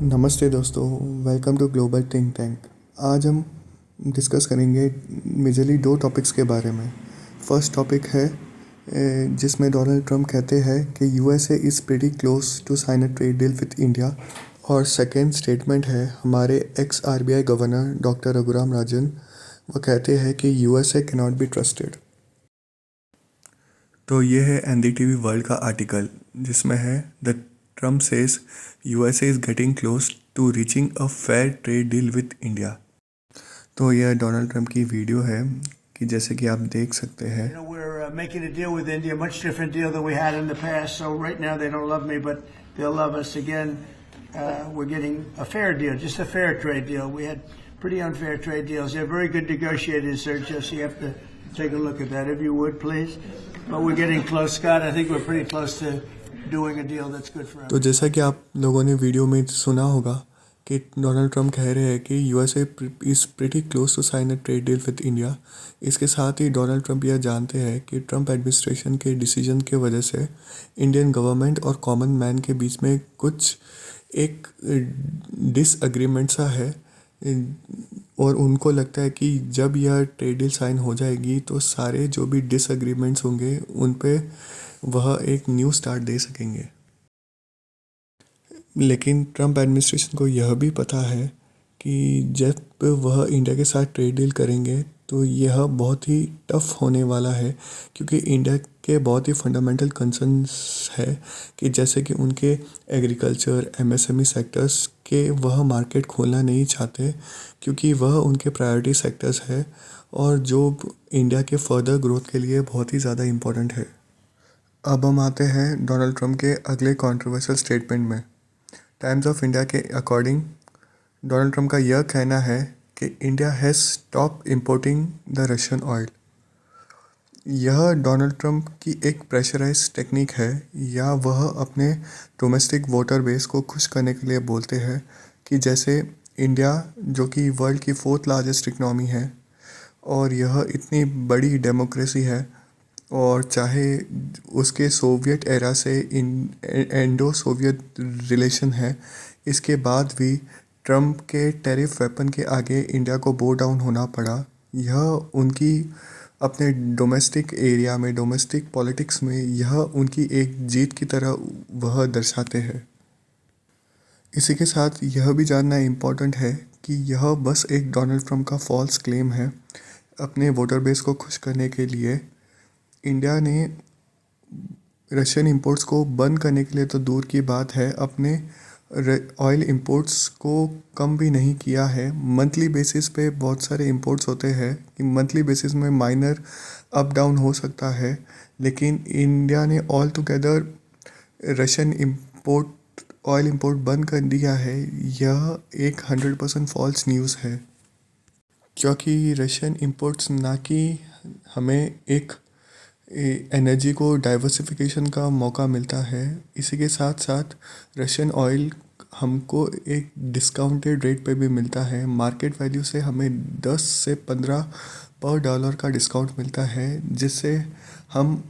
नमस्ते दोस्तों, welcome to global think tank. आज हम डिस्कस करेंगे मेजरली दो टॉपिक्स के बारे में। फर्स्ट टॉपिक है जिसमें डोनाल्ड ट्रंप कहते हैं कि USA is pretty close to sign a trade deal with India, और सेकंड स्टेटमेंट है हमारे ex RBI governor doctor Raghuram Rajan. वो कहते हैं कि USA can not be trusted. तो ये है एनडीटीवी वर्ल्ड का आर्टिकल जिसमें है the Trump says USA is getting close to reaching a fair trade deal with India. तो यह डोनाल्ड ट्रंप की वीडियो है कि जैसे कि आप देख सकते हैं। We're making a deal with India, much different deal than we had in the past. So right now they don't love me, but they'll love us again. We're getting a fair deal, just a fair trade deal. We had pretty unfair trade deals. They're very good negotiators, sir. Just you have to take a look at that, if you would, please. But we're getting close, Scott. I think we're pretty close to doing a deal that's good for us. तो जैसा कि आप लोगों ने video में सुना होगा कि डोनाल्ड ट्रंप कह रहे हैं कि USA is pretty close to sign a trade deal with India. इसके साथ ही डोनाल्ड ट्रंप यह जानते हैं कि ट्रंप एडमिनिस्ट्रेशन के डिसीजन के वजह से इंडियन गवर्नमेंट और कॉमन मैन के बीच में कुछ एक डिसएग्रीमेंट सा है, और उनको लगता है कि जब यह ट्रेड डील साइन हो जाएगी तो सारे जो भी डिसएग्रीमेंट्स होंगे उन पे वह एक न्यू स्टार्ट दे सकेंगे। लेकिन ट्रंप एडमिनिस्ट्रेशन को यह भी पता है कि जब वह इंडिया के साथ ट्रेड डील करेंगे तो यह बहुत ही टफ़ होने वाला है, क्योंकि इंडिया के बहुत ही फंडामेंटल कंसर्न्स है कि जैसे कि उनके एग्रीकल्चर एमएसएमई सेक्टर्स के वह मार्केट खोलना नहीं चाहते, क्योंकि वह उनके प्रायोरिटी सेक्टर्स है और जो इंडिया के फर्दर ग्रोथ के लिए बहुत ही ज़्यादा इम्पोर्टेंट है। अब हम आते हैं डोनाल्ड ट्रंप के अगले कंट्रोवर्शियल स्टेटमेंट में। टाइम्स ऑफ इंडिया के अकॉर्डिंग डोनाल्ड ट्रंप का यह कहना है कि India has stop importing the Russian oil. यह डोनाल्ड ट्रंप की एक प्रेशराइज टेक्निक है, या वह अपने डोमेस्टिक वोटर बेस को खुश करने के लिए बोलते हैं कि जैसे इंडिया जो कि वर्ल्ड की फोर्थ लार्जेस्ट इकनॉमी है और यह इतनी बड़ी डेमोक्रेसी है, और चाहे उसके सोवियत एरा से इंडो सोवियत रिलेशन है, इसके बाद भी ट्रंप के टैरिफ वेपन के आगे इंडिया को बो डाउन होना पड़ा। यह उनकी अपने डोमेस्टिक एरिया में, डोमेस्टिक पॉलिटिक्स में यह उनकी एक जीत की तरह वह दर्शाते हैं। इसी के साथ यह भी जानना इम्पॉर्टेंट है कि यह बस एक डोनाल्ड ट्रंप का फॉल्स क्लेम है अपने वोटर बेस को खुश करने के लिए। इंडिया ने रशियन इंपोर्ट्स को बंद करने के लिए तो दूर की बात है, अपने ऑयल इंपोर्ट्स को कम भी नहीं किया है। मंथली बेसिस पे बहुत सारे इंपोर्ट्स होते हैं कि मंथली बेसिस में माइनर अप डाउन हो सकता है, लेकिन इंडिया ने all together Russian import oil import बंद कर दिया है। यह एक 100% फॉल्स न्यूज़ है, क्योंकि रशियन इंपोर्ट्स ना कि हमें एक एनर्जी को डाइवर्सिफिकेशन का मौका मिलता है, इसी के साथ साथ रशियन ऑयल हमको एक डिस्काउंटेड रेट पे भी मिलता है। मार्केट वैल्यू से हमें 10 से 15 पर डॉलर का डिस्काउंट मिलता है, जिससे हम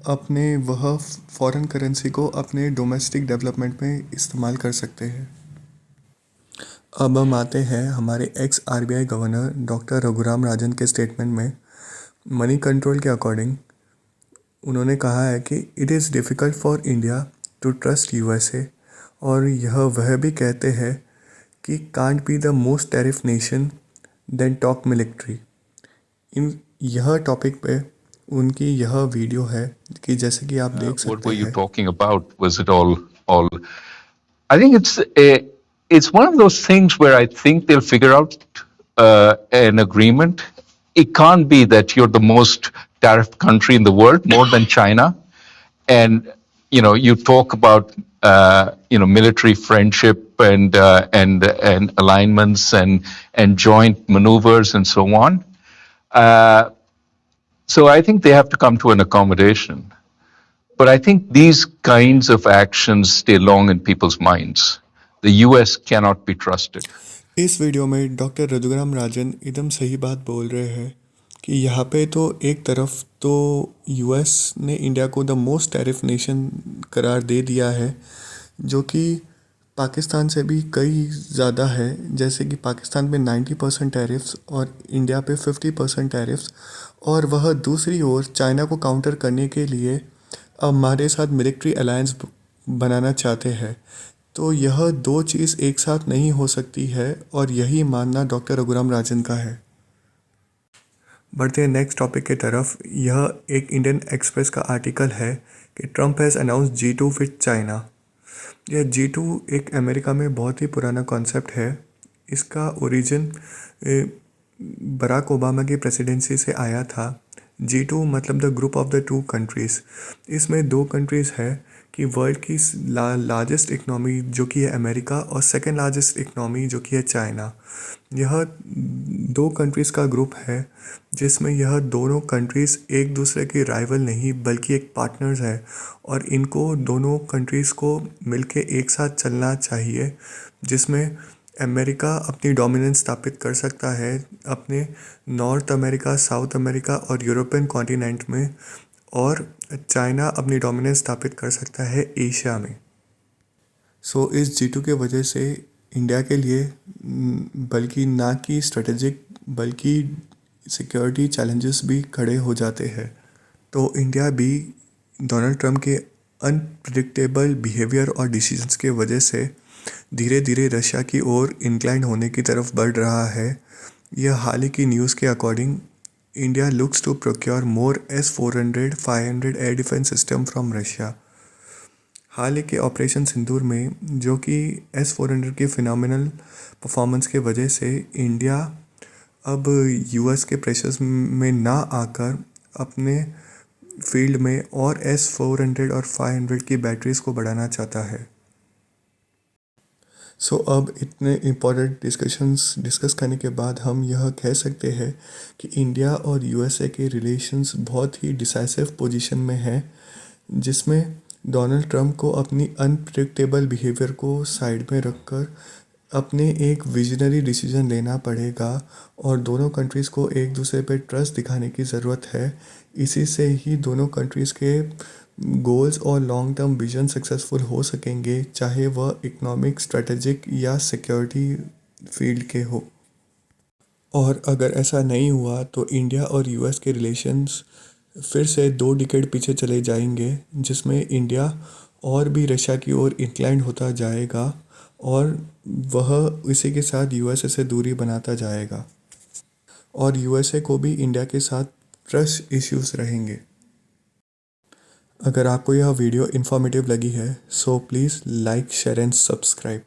अपने वह फॉरेन करेंसी को अपने डोमेस्टिक डेवलपमेंट में इस्तेमाल कर सकते हैं। अब हम आते हैं हमारे ex RBI governor doctor Raghuram Rajan के स्टेटमेंट में। मनी कंट्रोल के अकॉर्डिंग उन्होंने कहा है कि it is difficult for India to trust USA, और यह वह भी कहते हैं कि can't be the most tariff nation then talk military. इन यह टॉपिक पे उनकी यह वीडियो है कि जैसे कि आप देख सकते हैं। What were you talking about? Was it all? I think it's one of those things where I think they'll figure out an agreement. It can't be that you're the most tariff country in the world, more than China, and you talk about military friendship and alignments and joint maneuvers and so on. So I think they have to come to an accommodation. But I think these kinds of actions stay long in people's minds. The US cannot be trusted. इस video में doctor Raghuram राजन एकदम सही बात बोल रहे हैं कि यहाँ पे तो एक तरफ तो यूएस ने इंडिया को द मोस्ट टैरिफ नेशन करार दे दिया है, जो कि पाकिस्तान से भी कई ज़्यादा है, जैसे कि पाकिस्तान पे 90% टैरिफ्स और इंडिया पे 50% टैरिफ्स, और वह दूसरी ओर चाइना को काउंटर करने के लिए हमारे साथ मिलिट्री अलायंस बनाना चाहते हैं। तो यह दो चीज़ एक साथ नहीं हो सकती है, और यही मानना डॉक्टर रघुराम राजन का है। बढ़ते हैं नेक्स्ट टॉपिक के तरफ। यह एक इंडियन एक्सप्रेस का आर्टिकल है कि Trump has announce G2 with China. यह G2 एक अमेरिका में बहुत ही पुराना कॉन्सेप्ट है। इसका ओरिजिन बराक ओबामा की प्रेसिडेंसी से आया था। G2 मतलब the group of the two countries. इसमें दो कंट्रीज़ है कि वर्ल्ड की लार्जेस्ट इकनॉमी जो कि है अमेरिका, और सेकेंड लार्जेस्ट इकनॉमी जो कि है चाइना। यह दो कंट्रीज़ का ग्रुप है जिसमें यह दोनों कंट्रीज़ एक दूसरे के राइवल नहीं बल्कि एक पार्टनर्स है, और इनको दोनों कंट्रीज़ को मिलके एक साथ चलना चाहिए, जिसमें अमेरिका अपनी डोमिनेंस स्थापित कर सकता है अपने नॉर्थ अमेरिका, साउथ अमेरिका और यूरोपियन कॉन्टिनेंट में, और चाइना अपनी डोमिनेंस स्थापित कर सकता है एशिया में। सो इस G2 के वजह से इंडिया के लिए बल्कि ना कि स्ट्रेटेजिक बल्कि सिक्योरिटी चैलेंजेस भी खड़े हो जाते हैं। तो इंडिया भी डोनाल्ड ट्रंप के अनप्रिडिक्टेबल बिहेवियर और डिसीजंस के वजह से धीरे धीरे रशिया की ओर इंक्लाइन होने की तरफ बढ़ रहा है। यह हाल ही की न्यूज़ के according India looks to procure more S-400, 500 air defence system from Russia. हाल ही के ऑपरेशन सिंदूर में जो कि S-400 की फिनोमिनल परफॉर्मेंस के वजह से इंडिया अब US के प्रेशर्स में ना आकर अपने फील्ड में और S-400 और 500 की बैटरीज को बढ़ाना चाहता है। सो अब इतने इम्पोर्टेंट डिस्कस करने के बाद हम यह कह सकते हैं कि इंडिया और USA के रिलेशंस बहुत ही डिसाइसिव पोजीशन में है, जिसमें डोनाल्ड ट्रंप को अपनी अनप्रिडिक्टेबल बिहेवियर को साइड में रखकर अपने एक विजनरी डिसीजन लेना पड़ेगा, और दोनों कंट्रीज़ को एक दूसरे पे ट्रस्ट दिखाने की ज़रूरत है। इसी से ही दोनों कंट्रीज़ के गोल्स और लॉन्ग टर्म विजन सक्सेसफुल हो सकेंगे, चाहे वह इकोनॉमिक, स्ट्रेटेजिक या सिक्योरिटी फील्ड के हो। और अगर ऐसा नहीं हुआ तो इंडिया और US के रिलेशंस फिर से 2 डिकेड पीछे चले जाएंगे, जिसमें इंडिया और भी रशिया की ओर इंक्लाइंड होता जाएगा, और वह इसी के साथ USA से दूरी बनाता जाएगा, और USA को भी इंडिया के साथ ट्रस्ट इश्यूज रहेंगे। अगर आपको यह वीडियो इन्फॉर्मेटिव लगी है so please like, share and subscribe.